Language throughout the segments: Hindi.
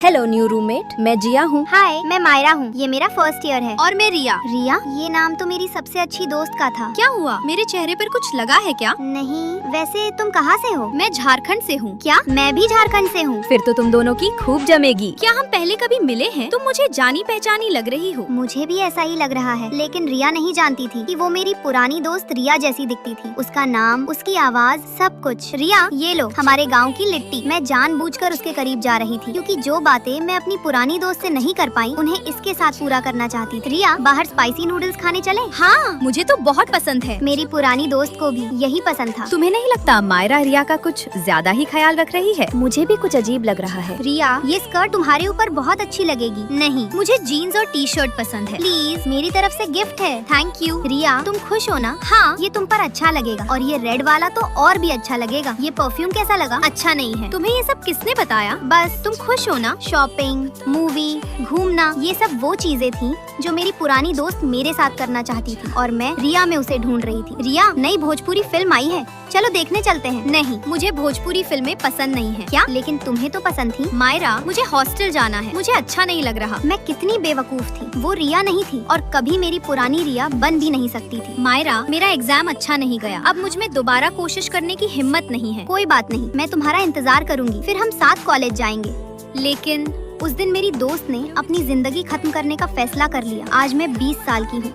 हेलो न्यू रूममेट, मैं जिया हूँ। हाय, मैं मायरा हूँ। ये मेरा फर्स्ट ईयर है। और मैं रिया। रिया, ये नाम तो मेरी सबसे अच्छी दोस्त का था। क्या हुआ? मेरे चेहरे पर कुछ लगा है क्या? नहीं, वैसे तुम कहाँ से हो? मैं झारखंड से हूँ। क्या? मैं भी झारखंड से हूँ। फिर तो तुम दोनों की खूब जमेगी। क्या हम पहले कभी मिले हैं? तुम मुझे जानी पहचानी लग रही हो। मुझे भी ऐसा ही लग रहा है, लेकिन रिया नहीं जानती थी कि वो मेरी पुरानी दोस्त रिया जैसी दिखती थी। उसका नाम, उसकी आवाज, सब कुछ। रिया, ये लो हमारे गाँव की लिट्टी। मैं जानबूझकर उसके करीब जा रही थी, क्योंकि जो बातें मैं अपनी पुरानी दोस्त से नहीं कर पाई, उन्हें इसके साथ पूरा करना चाहती थी। रिया, बाहर स्पाइसी नूडल्स खाने चले? हाँ, मुझे तो बहुत पसंद है। मेरी पुरानी दोस्त को भी यही पसंद था। तुम्हें नहीं लगता मायरा रिया का कुछ ज्यादा ही ख्याल रख रही है? मुझे भी कुछ अजीब लग रहा है। रिया, ये स्कर्ट तुम्हारे ऊपर बहुत अच्छी लगेगी। नहीं, मुझे जीन्स और टी शर्ट पसंद है। प्लीज, मेरी तरफ से गिफ्ट है। Thank you. रिया, तुम खुश हो ना? हाँ। ये तुम पर अच्छा लगेगा, और ये रेड वाला तो और भी अच्छा लगेगा। ये परफ्यूम कैसा लगा? अच्छा नहीं है। तुम्हें ये सब किसने बताया? बस तुम खुश हो ना? शॉपिंग, मूवी, घूमना, ये सब वो चीजें थी जो मेरी पुरानी दोस्त मेरे साथ करना चाहती थी, और मैं रिया में उसे ढूंढ रही थी। रिया, नई भोजपुरी फिल्म आई है, चलो देखने चलते हैं। नहीं, मुझे भोजपुरी फिल्में पसंद नहीं है। क्या? लेकिन तुम्हें तो पसंद थी। मायरा, मुझे हॉस्टल जाना है। मुझे अच्छा नहीं लग रहा। मैं कितनी बेवकूफ थी। वो रिया नहीं थी, और कभी मेरी पुरानी रिया बन भी नहीं सकती थी। मायरा, मेरा एग्जाम अच्छा नहीं गया। अब मुझ में दोबारा कोशिश करने की हिम्मत नहीं है। कोई बात नहीं, मैं तुम्हारा इंतजार करूंगी, फिर हम साथ कॉलेज जाएंगे। लेकिन उस दिन मेरी दोस्त ने अपनी जिंदगी खत्म करने का फैसला कर लिया। आज मैं 20 साल की हूँ,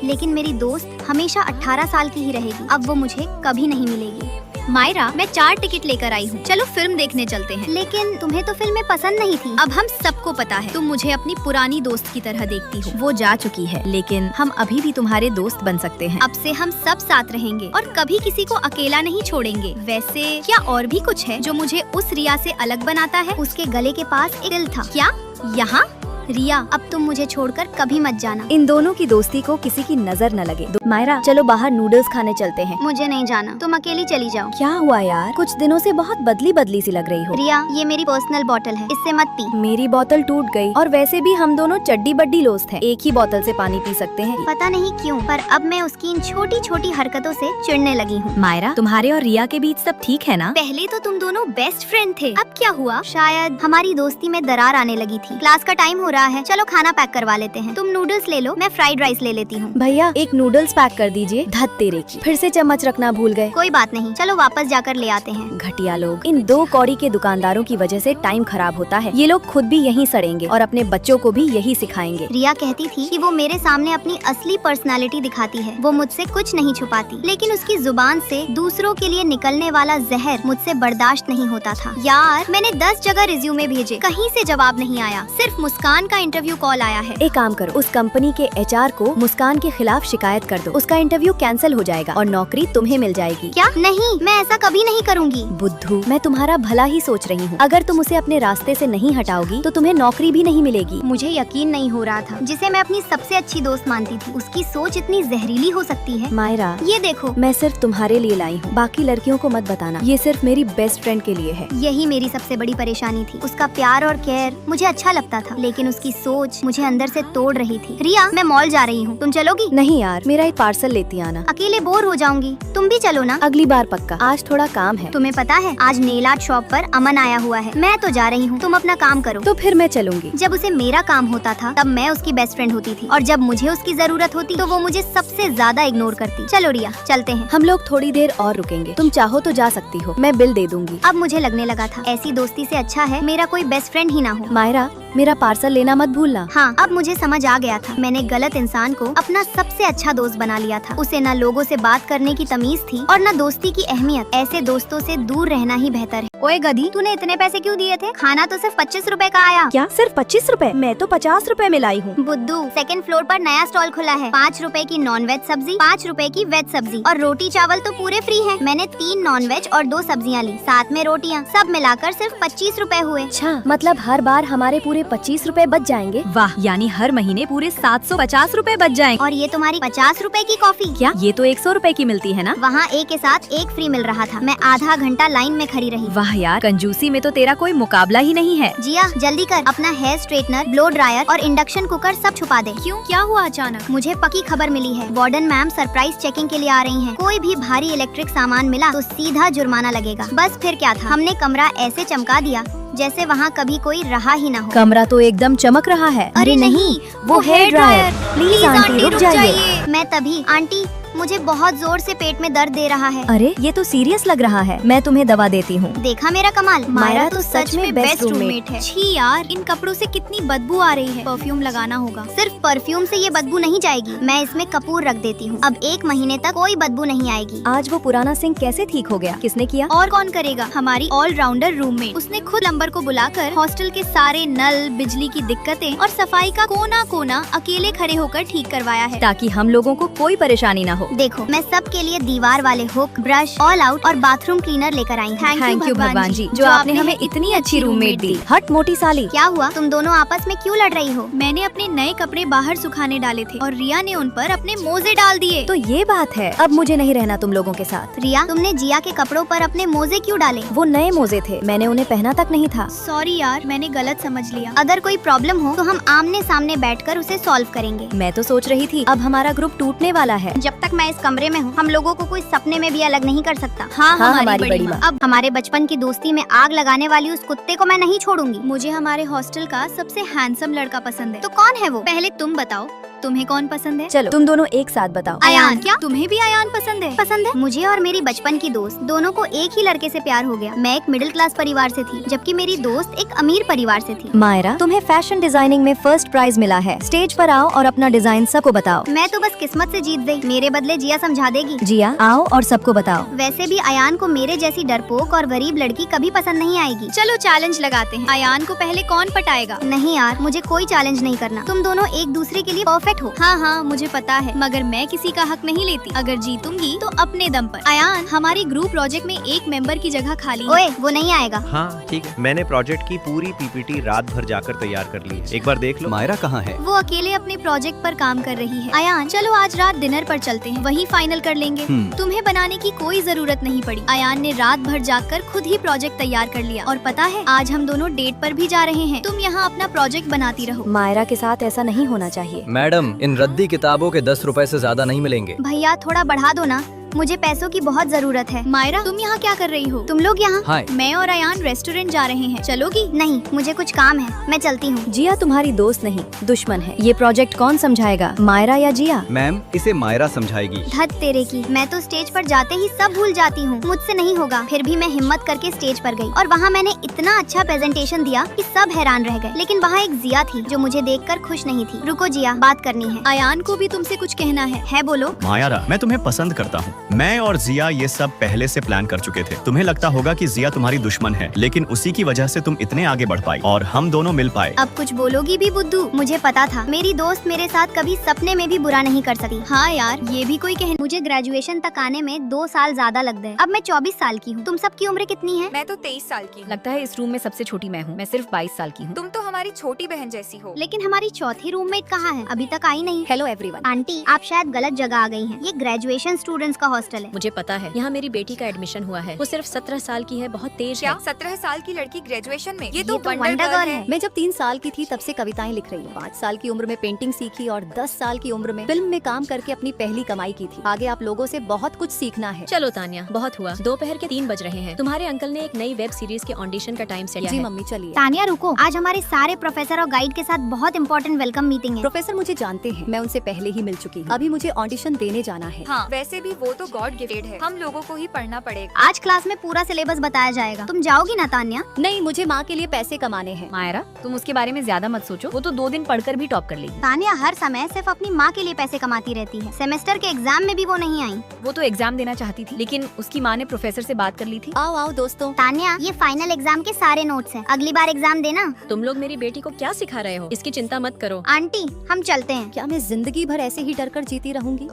लेकिन मेरी दोस्त हमेशा 18 साल की ही रहेगी। अब वो मुझे कभी नहीं मिलेगी। मायरा, मैं 4 टिकट लेकर आई हूँ। चलो फिल्म देखने चलते हैं। लेकिन तुम्हें तो फिल्में पसंद नहीं थी। अब हम सबको पता है तुम मुझे अपनी पुरानी दोस्त की तरह देखती हो। वो जा चुकी है, लेकिन हम अभी भी तुम्हारे दोस्त बन सकते हैं। अब से हम सब साथ रहेंगे और कभी किसी को अकेला नहीं छोड़ेंगे। वैसे क्या और भी कुछ है जो मुझे उस रिया से अलग बनाता है? उसके गले के पास एक दिल था। क्या? यहाँ? रिया, अब तुम मुझे छोड़कर कभी मत जाना। इन दोनों की दोस्ती को किसी की नजर न लगे। मायरा, चलो बाहर नूडल्स खाने चलते हैं। मुझे नहीं जाना, तुम अकेली चली जाओ। क्या हुआ यार? कुछ दिनों से बहुत बदली बदली सी लग रही हो। रिया, ये मेरी पर्सनल बोतल है, इससे मत पी। मेरी बोतल टूट गई, और वैसे भी हम दोनों चड्डी बड्डी दोस्त हैं। एक ही बोतल से पानी पी सकते हैं। पता नहीं क्यों, पर अब मैं उसकी इन छोटी छोटी हरकतों से चिढ़ने लगी हूँ। मायरा, तुम्हारे और रिया के बीच सब ठीक है ना? पहले तो तुम दोनों बेस्ट फ्रेंड थे, अब क्या हुआ? शायद हमारी दोस्ती में दरार आने लगी थी। क्लास का टाइम हो रहा है, चलो खाना पैक करवा लेते हैं। तुम नूडल्स ले लो, मैं फ्राइड राइस ले लेती हूँ। भैया, एक नूडल्स पैक कर दीजिए। धत तेरे की, फिर से चम्मच रखना भूल गए। कोई बात नहीं, चलो वापस जाकर ले आते हैं। घटिया लोग। इन 2 कौड़ी के दुकानदारों की वजह से टाइम खराब होता है। ये लोग खुद भी यहीं सड़ेंगे और अपने बच्चों को भी यही सिखाएंगे। रिया कहती थी कि वो मेरे सामने अपनी असली पर्सनालिटी दिखाती है। वो मुझसे कुछ नहीं छुपाती, लेकिन उसकी जुबान से दूसरों के लिए निकलने वाला जहर मुझसे बर्दाश्त नहीं होता था। यार, मैंने 10 जगह रिज्यूमे भेजे, कहीं से जवाब नहीं आया। सिर्फ मुस्कान का इंटरव्यू कॉल आया है। एक काम करो, उस कंपनी के HR को मुस्कान के खिलाफ शिकायत कर दो। उसका इंटरव्यू कैंसिल हो जाएगा और नौकरी तुम्हें मिल जाएगी। क्या? नहीं, मैं ऐसा कभी नहीं करूँगी। बुद्धू, मैं तुम्हारा भला ही सोच रही हूँ। अगर तुम उसे अपने रास्ते से नहीं हटाओगी तो तुम्हें नौकरी भी नहीं मिलेगी। मुझे यकीन नहीं हो रहा था, जिसे मैं अपनी सबसे अच्छी दोस्त मानती थी, उसकी सोच इतनी जहरीली हो सकती है। मायरा, ये देखो, मैं सिर्फ तुम्हारे लिए लाई हूँ, बाकी लड़कियों को मत बताना। ये सिर्फ मेरी बेस्ट फ्रेंड के लिए है। यही मेरी सबसे बड़ी परेशानी थी। उसका प्यार और केयर मुझे अच्छा लगता था, लेकिन उसकी सोच मुझे अंदर से तोड़ रही थी। रिया, मैं मॉल जा रही हूँ, तुम चलोगी? नहीं यार, मेरा एक पार्सल लेती आना। अकेले बोर हो जाऊंगी, तुम भी चलो ना। अगली बार पक्का। आज थोड़ा काम है। तुम्हें पता है, आज नेल आर्ट शॉप पर अमन आया हुआ है। मैं तो जा रही हूँ, तुम अपना काम करो। तो फिर मैं चलूंगी। जब उसे मेरा काम होता था तब मैं उसकी बेस्ट फ्रेंड होती थी, और जब मुझे उसकी जरूरत होती तो वो मुझे सबसे ज्यादा इग्नोर करती। चलो रिया, चलते हैं। हम लोग थोड़ी देर और रुकेंगे। तुम चाहो तो जा सकती हो, मैं बिल दे दूंगी। अब मुझे लगने लगा था ऐसी दोस्ती से अच्छा है मेरा कोई बेस्ट फ्रेंड ही ना हो। मायरा, मेरा पार्सल लेना मत भूलना। हाँ, अब मुझे समझ आ गया था, मैंने गलत इंसान को अपना सबसे अच्छा दोस्त बना लिया था। उसे न लोगों से बात करने की तमीज थी और न दोस्ती की अहमियत। ऐसे दोस्तों से दूर रहना ही बेहतर है। ओए गधी, तूने इतने पैसे क्यों दिए थे? खाना तो सिर्फ 25 रुपए का आया। क्या? सिर्फ 25 रुपए? मैं तो 50 रुपए में लाई हूँ। बुद्धू, 2nd फ्लोर पर नया स्टॉल खुला है। 5 रुपए की नॉन वेज सब्जी, 5 रुपए की वेज सब्जी, और रोटी चावल तो पूरे फ्री है। मैंने 3 नॉन वेज और 2 सब्जियां ली, साथ में रोटियां, सब मिलाकर सिर्फ 25 रुपए हुए। अच्छा, मतलब हर बार हमारे पूरे 25 रुपए बच जाएंगे। वाह, यानी हर महीने पूरे 750 रुपए बच जाएंगे। और ये तुम्हारी 50 रुपए की कॉफी। क्या? ये तो 100 रुपए की मिलती है ना? वहाँ एक के साथ एक फ्री मिल रहा था। मैं आधा घंटा लाइन में खड़ी रही। वाह यार, कंजूसी में तो तेरा कोई मुकाबला ही नहीं है। जिया, जल्दी कर, अपना हेयर स्ट्रेटनर, ब्लो ड्रायर और इंडक्शन कुकर सब छुपा दे। क्यों? क्या हुआ अचानक? मुझे पक्की खबर मिली है, वार्डन मैम सरप्राइज चेकिंग के लिए आ रही हैं। कोई भी भारी इलेक्ट्रिक सामान मिला तो सीधा जुर्माना लगेगा। बस फिर क्या था, हमने कमरा ऐसे चमका दिया जैसे वहाँ कभी कोई रहा ही ना हो। कमरा तो एकदम चमक रहा है। अरे नहीं, वो हेयर ड्रायर। प्लीज आंटी रुक जाइए। मैं तभी आंटी मुझे बहुत जोर से पेट में दर्द दे रहा है। अरे ये तो सीरियस लग रहा है, मैं तुम्हें दवा देती हूँ। देखा मेरा कमाल। मायरा तो सच में बेस्ट रूममेट है। छी यार, इन कपड़ों से कितनी बदबू आ रही है। परफ्यूम लगाना होगा। सिर्फ परफ्यूम से ये बदबू नहीं जाएगी, मैं इसमें कपूर रख देती हूँ। अब 1 महीने तक कोई बदबू नहीं आएगी। आज वो पुराना सिंक कैसे ठीक हो गया? किसने किया? और कौन करेगा? हमारी ऑलराउंडर रूममेट। उसने खुद प्लम्बर को बुलाकर हॉस्टल के सारे नल, बिजली की दिक्कतें और सफाई का कोना कोना अकेले खड़े होकर ठीक करवाया है, ताकि हम लोगों को कोई परेशानी ना हो। देखो मैं सबके लिए दीवार वाले हुक, ब्रश, ऑल आउट और बाथरूम क्लीनर लेकर आई हूँ। थैंक यू भगवान जी, जो आपने हमें इतनी अच्छी रूममेट दी। हट मोटी साली। क्या हुआ? तुम दोनों आपस में क्यों लड़ रही हो? मैंने अपने नए कपड़े बाहर सुखाने डाले थे और रिया ने उन पर अपने मोजे डाल दिए। तो ये बात है, अब मुझे नहीं रहना तुम लोगों के साथ। रिया, तुमने जिया के कपड़ों पर अपने मोजे क्यों डाले? वो नए मोजे थे, मैंने उन्हें पहना तक नहीं था। सॉरी यार, मैंने गलत समझ लिया। अगर कोई प्रॉब्लम हो तो हम आमने सामने बैठकर उसे सॉल्व करेंगे। मैं तो सोच रही थी अब हमारा ग्रुप टूटने वाला है। जब तक मैं इस कमरे में हूँ हम लोगों को कोई सपने में भी अलग नहीं कर सकता। हाँ, हमारी बड़ी माँ। अब हमारे बचपन की दोस्ती में आग लगाने वाली उस कुत्ते को मैं नहीं छोड़ूंगी। मुझे हमारे हॉस्टल का सबसे हैंडसम लड़का पसंद है। तो कौन है वो? पहले तुम बताओ, तुम्हें कौन पसंद है? चलो तुम दोनों एक साथ बताओ। अयान। क्या तुम्हें भी अयान पसंद है? पसंद है। मुझे और मेरी बचपन की दोस्त दोनों को एक ही लड़के से प्यार हो गया। मैं एक मिडिल क्लास परिवार से थी, जबकि मेरी दोस्त एक अमीर परिवार से थी। मायरा, तुम्हें फैशन डिजाइनिंग में फर्स्ट प्राइज मिला है। स्टेज पर आओ और अपना डिजाइन सबको बताओ। मैं तो बस किस्मत से जीत गई, मेरे बदले जिया समझा देगी। जिया आओ और सबको बताओ। वैसे भी अयान को मेरे जैसी डरपोक और गरीब लड़की कभी पसंद नहीं आएगी। चलो चैलेंज लगाते हैं। अयान को पहले कौन पटाएगा? नहीं यार, मुझे कोई चैलेंज नहीं करना। तुम दोनों एक दूसरे के लिए परफेक्ट हो। हाँ, मुझे पता है, मगर मैं किसी का हक नहीं लेती। अगर जीतूंगी तो अपने दम पर। अयान, हमारी ग्रुप प्रोजेक्ट में एक मेंबर की जगह खाली है। ओए, वो नहीं आएगा। हाँ ठीक है, मैंने प्रोजेक्ट की पूरी पीपीटी रात भर जाकर तैयार कर ली है, एक बार देख लो। मायरा कहाँ है? वो अकेले अपने प्रोजेक्ट पर काम कर रही है। अयान, चलो आज रात डिनर पर चलते हैं, वहीं फाइनल कर लेंगे। तुम्हें बनाने की कोई जरूरत नहीं पड़ी। अयान ने रात भर जाकर खुद ही प्रोजेक्ट तैयार कर लिया। और पता है, आज हम दोनों डेट पर भी जा रहे हैं। तुम यहाँ अपना प्रोजेक्ट बनाती रहो। मायरा के साथ ऐसा नहीं होना चाहिए। मैडम, इन रद्दी किताबों के 10 रुपए से ज्यादा नहीं मिलेंगे। भैया थोड़ा बढ़ा दो ना, मुझे पैसों की बहुत जरूरत है। मायरा, तुम यहाँ क्या कर रही हो? तुम लोग यहाँ? हाय। मैं और अयान रेस्टोरेंट जा रहे हैं, चलोगी? नहीं, मुझे कुछ काम है, मैं चलती हूँ। जिया तुम्हारी दोस्त नहीं, दुश्मन है। ये प्रोजेक्ट कौन समझाएगा, मायरा या जिया? मैम, इसे मायरा समझाएगी। धत तेरे की, मैं तो स्टेज पर जाते ही सब भूल जाती हूँ। मुझसे नहीं होगा। फिर भी मैं हिम्मत करके स्टेज पर गई और वहाँ मैंने इतना अच्छा प्रेजेंटेशन दिया कि सब हैरान रह गए। लेकिन वहाँ एक जिया थी जो मुझे देखकर खुश नहीं थी। रुको जिया, बात करनी है। अयान को भी तुमसे कुछ कहना है बोलो। मायरा, मैं तुम्हें पसंद करता हूँ। मैं और जिया ये सब पहले से प्लान कर चुके थे। तुम्हें लगता होगा कि जिया तुम्हारी दुश्मन है, लेकिन उसी की वजह से तुम इतने आगे बढ़ पाई और हम दोनों मिल पाए। अब कुछ बोलोगी भी बुद्धू? मुझे पता था मेरी दोस्त मेरे साथ कभी सपने में भी बुरा नहीं कर सकती। हाँ यार, ये भी कोई कहना। मुझे ग्रेजुएशन तक आने में 2 साल ज्यादा लग गए। अब मैं 24 साल की हूँ। तुम सबकी उम्र कितनी है? मैं तो 23 साल की हूँ। लगता है इस रूम में सबसे छोटी मैं हूँ। मैं सिर्फ 22 साल की हूँ। तुम तो हमारी छोटी बहन जैसी हो। लेकिन हमारी चौथी रूममेट कहाँ है? अभी तक आई नहीं। Hello everyone. आंटी, आप शायद गलत जगह आ गई हैं। ये ग्रेजुएशन स्टूडेंट्स का हॉस्टल है। मुझे पता है, यहाँ मेरी बेटी का एडमिशन हुआ है। वो सिर्फ 17 साल की है, बहुत तेज क्या है। 17 साल की लड़की ग्रेजुएशन में? ये तो वंडर वंडर गर्ल गर्ल है। है। मैं जब 3 साल की थी तब से कविताएं लिख रही हूँ। 5 साल की उम्र में पेंटिंग सीखी और 10 साल की उम्र में फिल्म में काम करके अपनी पहली कमाई की थी। आगे आप लोगों से बहुत कुछ सीखना है। चलो तान्या, बहुत हुआ। दोपहर के 3 बज रहे हैं। तुम्हारे अंकल ने एक नई वेब सीरीज के ऑडिशन का टाइम सेट किया जी है। मम्मी चलिए। तानिया रुको, आज हमारे सारे प्रोफेसर और गाइड के साथ बहुत इंपॉर्टेंट वेलकम मीटिंग है। प्रोफेसर मुझे जानते हैं, मैं उनसे पहले ही मिल चुकी हूँ। अभी मुझे ऑडिशन देने जाना है। हाँ, वैसे भी वो तो गॉड गिफ्टेड है, हम लोगों को ही पढ़ना पड़ेगा। आज क्लास में पूरा सिलेबस बताया जाएगा। तुम जाओगी ना तान्या? नहीं, मुझे माँ के लिए पैसे कमाने हैं। मायरा, तुम उसके बारे में ज्यादा मत सोचो, वो तो 2 दिन पढ़कर भी टॉप कर लेगी। तानिया हर समय सिर्फ अपनी माँ के लिए पैसे कमाती रहती है। सेमेस्टर के एग्जाम में भी वो नहीं आई। वो तो एग्जाम देना चाहती थी, लेकिन उसकी माँ ने प्रोफेसर से बात कर ली थी। आओ आओ दोस्तों। तानिया, ये फाइनल एग्जाम के सारे नोट्स हैं। अगली बार एग्जाम देना। तुम लोग मेरी बेटी को क्या सिखा रहे हो? इसकी चिंता मत करो। आंटी, हम चलते हैं। क्या मैं जिंदगी भर ऐसे ही डर कर जीती रहूंगी?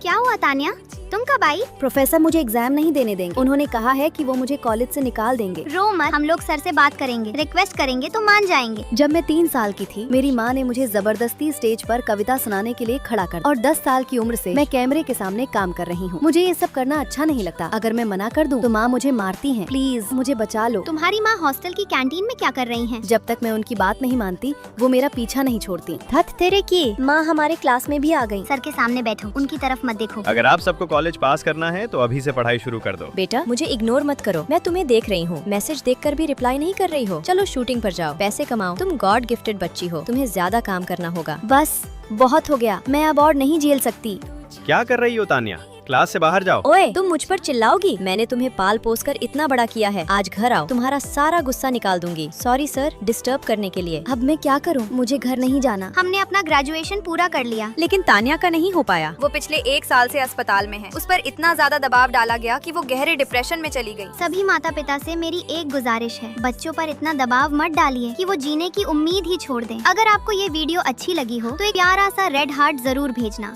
क्या हुआ तानिया, तुम कब आई? प्रोफेसर मुझे एग्जाम नहीं देने देंगे। उन्होंने कहा है कि वो मुझे कॉलेज से निकाल देंगे। रो मत, हम लोग सर से बात करेंगे, रिक्वेस्ट करेंगे तो मान जाएंगे। जब मैं 3 साल की थी, मेरी माँ ने मुझे जबरदस्ती स्टेज पर कविता सुनाने के लिए खड़ा कर, और 10 साल की उम्र से मैं कैमरे के सामने काम कर रही हूँ। मुझे ये सब करना अच्छा नहीं लगता। अगर मैं मना कर दूँ तो माँ मुझे मारती है। प्लीज मुझे बचा लो। तुम्हारी माँ हॉस्टल की कैंटीन में क्या कर रही है? जब तक मैं उनकी बात नहीं मानती, वो मेरा पीछा नहीं छोड़ती। धत तेरे की, माँ हमारे क्लास में भी आ गई। सर के सामने बैठो। उनकी तरफ मत देखो। अगर आप सबको कॉलेज पास करना है तो अभी से पढ़ाई शुरू कर दो। बेटा मुझे इग्नोर मत करो, मैं तुम्हें देख रही हूँ। मैसेज देखकर भी रिप्लाई नहीं कर रही हो। चलो शूटिंग पर जाओ, पैसे कमाओ। तुम गॉड गिफ्टेड बच्ची हो, तुम्हें ज्यादा काम करना होगा। बस बहुत हो गया, मैं अब और नहीं झेल सकती। क्या कर रही हो तान्या? क्लास से बाहर जाओ। ओए तुम मुझ पर चिल्लाओगी? मैंने तुम्हें पाल पोस कर इतना बड़ा किया है। आज घर आओ, तुम्हारा सारा गुस्सा निकाल दूंगी। सॉरी सर डिस्टर्ब करने के लिए। अब मैं क्या करूं? मुझे घर नहीं जाना। हमने अपना ग्रेजुएशन पूरा कर लिया। लेकिन तान्या का नहीं हो पाया। वो पिछले 1 साल से अस्पताल में है। उस पर इतना ज्यादा दबाव डाला गया कि वो गहरे डिप्रेशन में चली गई। सभी माता पिता से मेरी एक गुजारिश है, बच्चों पर इतना दबाव मत डालिए कि वो जीने की उम्मीद ही छोड़ दें। अगर आपको ये वीडियो अच्छी लगी हो तो एक प्यारा सा रेड हार्ट जरूर भेजना।